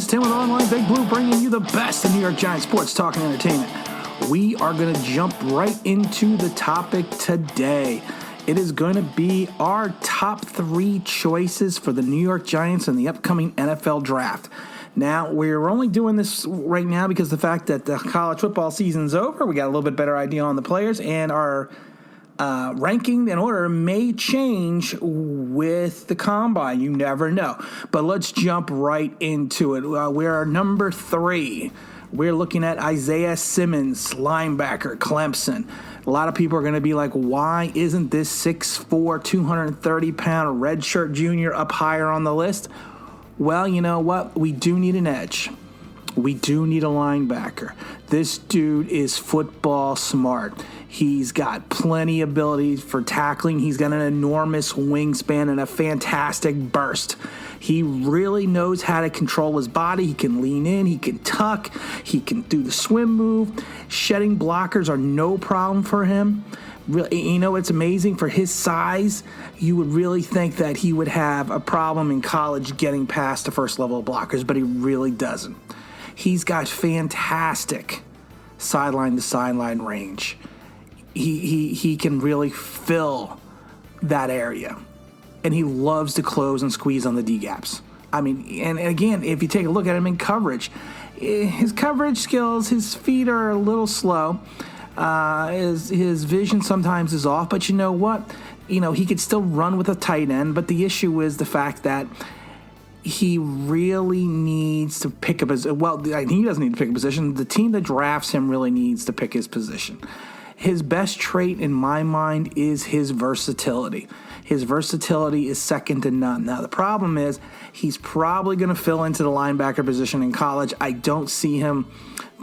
is Tim with Online Big Blue, bringing you the best in New York Giants sports talk and entertainment. We are going to jump right into the topic today. It is going to be our top 3 choices for the New York Giants in the upcoming NFL draft. Now, we're only doing this right now because of the fact that the college football season's over. We got a little bit better idea on the players, and our ranking and order may change with the combine. You never know. But let's jump right into it. We're number 3. We're looking at Isaiah Simmons, linebacker, Clemson. A lot of people are going to be like, why isn't this 6'4", 230-pound redshirt junior up higher on the list? Well, you know what? We do need an edge. We do need a linebacker. This dude is football smart. He's got plenty of ability for tackling. He's got an enormous wingspan and a fantastic burst. He really knows how to control his body. He can lean in. He can tuck. He can do the swim move. Shedding blockers are no problem for him. Really, you know, it's amazing for his size. You would really think that he would have a problem in college getting past the first level of blockers, but he really doesn't. He's got fantastic sideline-to-sideline range. He can really fill that area. And he loves to close and squeeze on the D-gaps. I mean, and again, if you take a look at him in coverage, his coverage skills, his feet are a little slow. His vision sometimes is off. But you know what? You know, he could still run with a tight end. But the issue is the fact that he really needs to pick a position. Well, he doesn't need to pick a position. The team that drafts him really needs to pick his position. His best trait, in my mind, is his versatility. His versatility is second to none. Now, the problem is he's probably going to fill into the linebacker position in college. I don't see him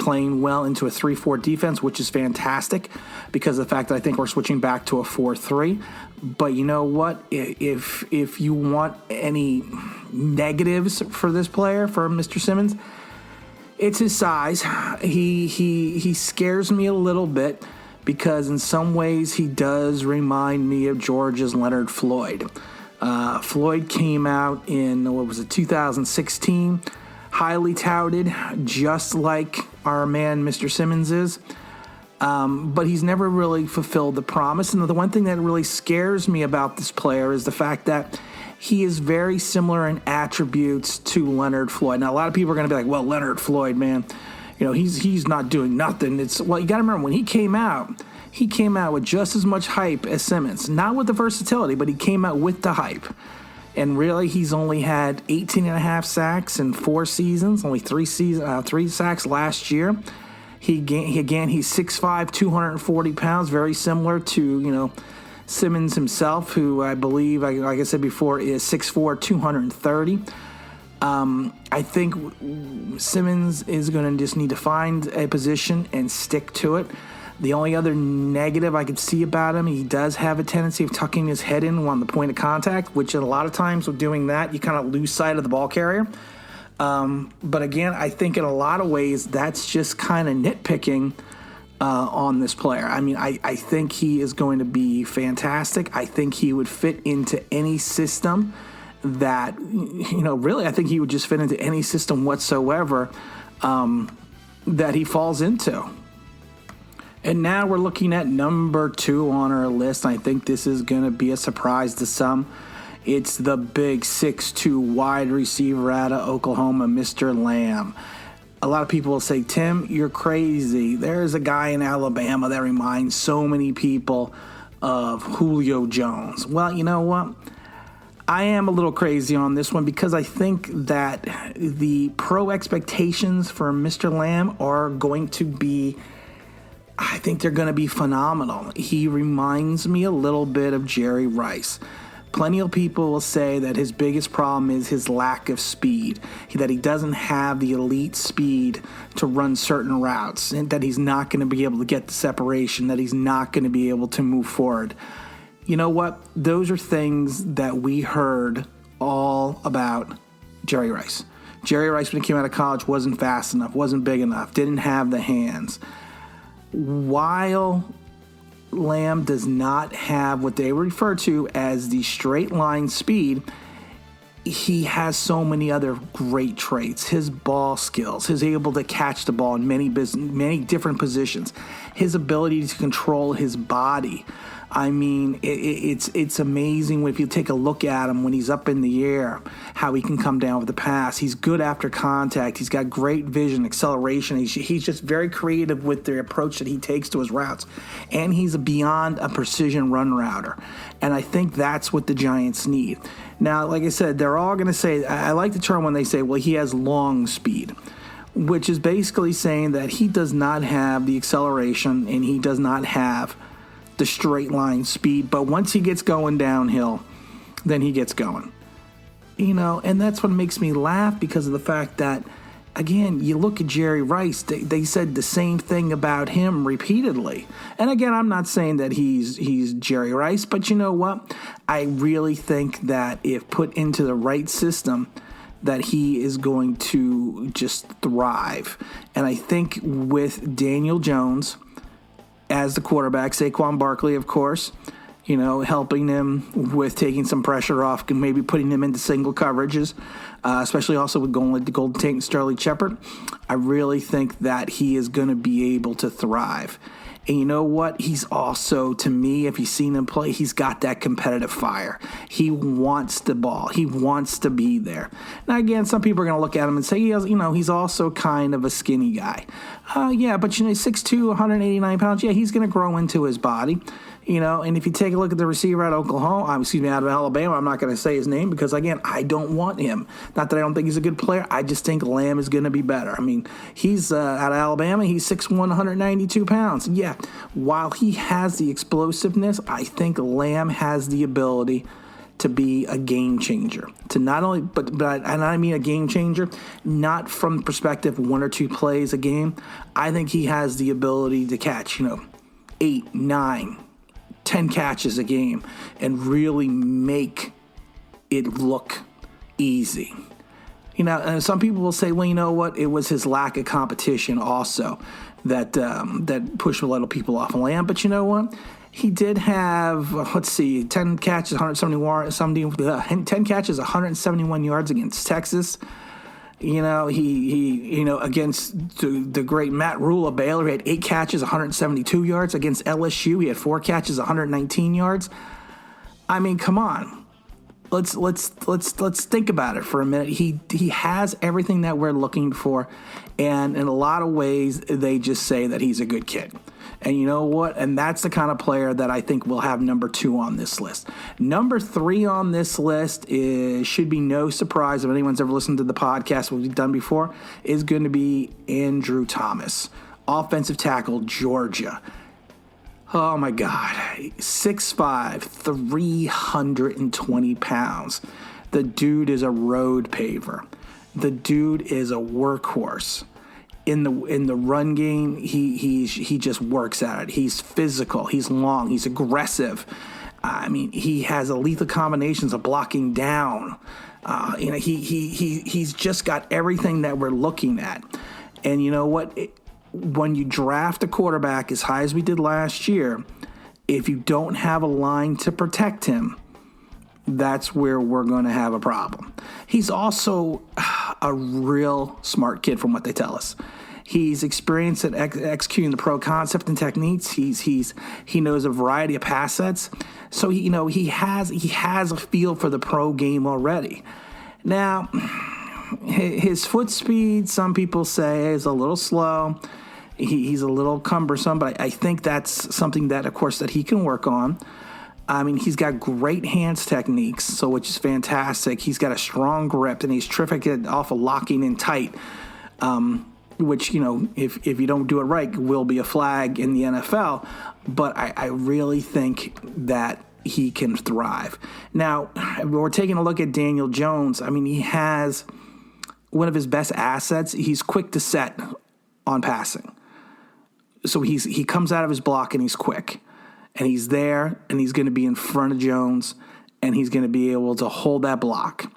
playing well into a 3-4 defense, which is fantastic because of the fact that I think we're switching back to a 4-3. But you know what? If you want any negatives for this player, for Mr. Simmons, it's his size. He scares me a little bit because in some ways he does remind me of Georgia's Leonard Floyd. Floyd came out in, 2016, highly touted, just like our man Mr. Simmons is. But he's never really fulfilled the promise. And the one thing that really scares me about this player is the fact that he is very similar in attributes to Leonard Floyd. Now, a lot of people are going to be like, well, Leonard Floyd, man, you know, he's not doing nothing. Well, you got to remember, when he came out with just as much hype as Simmons. Not with the versatility, but he came out with the hype. And really, he's only had 18.5 sacks in 4 seasons, only 3 sacks last year. He's 6'5", 240 pounds, very similar to, you know, Simmons himself, who I believe, like I said before, is 6'4", 230. I think Simmons is going to just need to find a position and stick to it. The only other negative I could see about him, he does have a tendency of tucking his head in on the point of contact, which a lot of times with doing that, you kind of lose sight of the ball carrier. But again, I think in a lot of ways, that's just kind of nitpicking on this player. I mean, I think he is going to be fantastic. I think he would fit into any system that, you know, really, I think he would just fit into any system whatsoever that he falls into. And now we're looking at number 2 on our list. I think this is going to be a surprise to some. It's the big 6'2" wide receiver out of Oklahoma, Mr. Lamb. A lot of people will say, Tim, you're crazy. There's a guy in Alabama that reminds so many people of Julio Jones. Well, you know what? I am a little crazy on this one because I think that the pro expectations for Mr. Lamb are going to be, I think they're going to be phenomenal. He reminds me a little bit of Jerry Rice. Plenty of people will say that his biggest problem is his lack of speed, that he doesn't have the elite speed to run certain routes, and that he's not going to be able to get the separation, that he's not going to be able to move forward. You know what? Those are things that we heard all about Jerry Rice. Jerry Rice, when he came out of college, wasn't fast enough, wasn't big enough, didn't have the hands. While Lamb does not have what they refer to as the straight line speed, he has so many other great traits. His ball skills, his able to catch the ball in many different positions, his ability to control his body. I mean, it's amazing if you take a look at him when he's up in the air, how he can come down with the pass. He's good after contact. He's got great vision, acceleration. He's just very creative with the approach that he takes to his routes. And he's beyond a precision run router. And I think that's what the Giants need. Now, like I said, they're all going to say, I like the term when they say, well, he has long speed, which is basically saying that he does not have the acceleration and he does not have the straight line speed, but once he gets going downhill, then he gets going. And that's what makes me laugh, because of the fact that, again, you look at Jerry Rice, they said the same thing about him repeatedly. And again, I'm not saying that he's Jerry Rice, but you know what? I really think that if put into the right system, that he is going to just thrive. And I think with Daniel Jones as the quarterback, Saquon Barkley, of course, helping him with taking some pressure off and maybe putting him into single coverages, especially also with going with the Golden Tate and Sterling Shepard. I really think that he is going to be able to thrive. And you know what? He's also, to me, if you've seen him play, he's got that competitive fire. He wants the ball. He wants to be there. Now, again, some people are going to look at him and say, he's also kind of a skinny guy. Yeah, but 6'2", 189 pounds, yeah, he's going to grow into his body. And if you take a look at the receiver out of out of Alabama, I'm not going to say his name because, again, I don't want him. Not that I don't think he's a good player. I just think Lamb is going to be better. I mean, he's out of Alabama. He's 6'1", 192 pounds. Yeah, while he has the explosiveness, I think Lamb has the ability to be a game changer. To not only, but and I mean a game changer, not from the perspective of 1 or 2 plays a game. I think he has the ability to catch, 8, 9, 10 catches a game and really make it look easy. And some people will say, well, you know what? It was his lack of competition also that pushed a lot of people off Lamb. But you know what? He did have, 10 catches, 10 catches, 171 yards against Texas. He against the great Matt Rule of Baylor, he had 8 catches, 172 yards. Against LSU, he had 4 catches, 119 yards. I mean, come on. Let's think about it for a minute. He has everything that we're looking for, and in a lot of ways, they just say that he's a good kid. And you know what? And that's the kind of player that I think will have number 2 on this list. Number 3 on this list should be no surprise if anyone's ever listened to the podcast, what we've done before, is going to be Andrew Thomas, offensive tackle, Georgia. Oh, my God. 6'5", 320 pounds. The dude is a road paver. The dude is a workhorse. In the run game, he just works at it. He's physical. He's long. He's aggressive. I mean, he has lethal combinations of blocking down. He's just got everything that we're looking at. And you know what? When you draft a quarterback as high as we did last year, if you don't have a line to protect him, that's where we're going to have a problem. He's also a real smart kid from what they tell us. He's experienced at executing the pro concept and techniques. He knows a variety of pass sets. So he has a feel for the pro game already. Now, his foot speed, some people say, is a little slow. He's a little cumbersome, but I think that's something that, of course, that he can work on. I mean, he's got great hands techniques, so which is fantastic. He's got a strong grip, and he's terrific off of locking in tight, which, if you don't do it right, will be a flag in the NFL. But I really think that he can thrive. Now, we're taking a look at Daniel Jones. I mean, he has one of his best assets. He's quick to set on passing. So he comes out of his block, and he's quick. And he's there, and he's going to be in front of Jones, and he's going to be able to hold that block.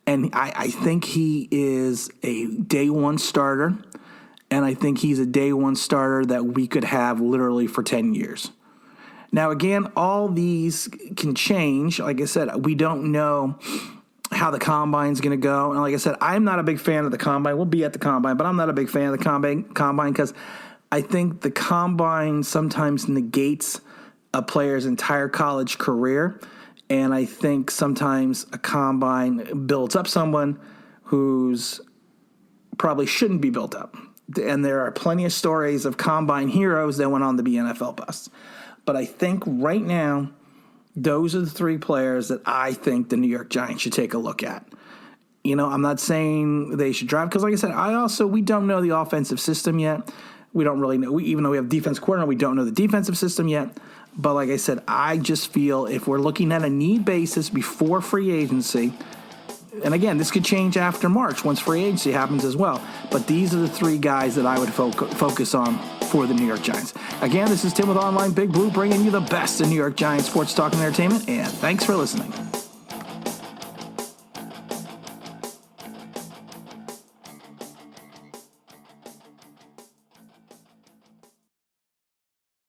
And I think he is a day one starter, and I think he's a day one starter that we could have literally for 10 years. Now, again, all these can change. Like I said, we don't know how the combine's going to go. And like I said, I'm not a big fan of the combine. We'll be at the combine, but I'm not a big fan of the combine because I think the combine sometimes negates a player's entire college career. And I think sometimes a combine builds up someone who's probably shouldn't be built up. And there are plenty of stories of combine heroes that went on to be NFL busts. But I think right now, those are the three players that I think the New York Giants should take a look at. You know, I'm not saying they should drive because, like I said, we don't know the offensive system yet. We don't really know. Even though we have defense coordinator, we don't know the defensive system yet. But like I said, I just feel if we're looking at a need basis before free agency, and again, this could change after March once free agency happens as well. But these are the three guys that I would focus on for the New York Giants. Again, this is Tim with Online Big Blue, bringing you the best in New York Giants sports talk and entertainment, and thanks for listening.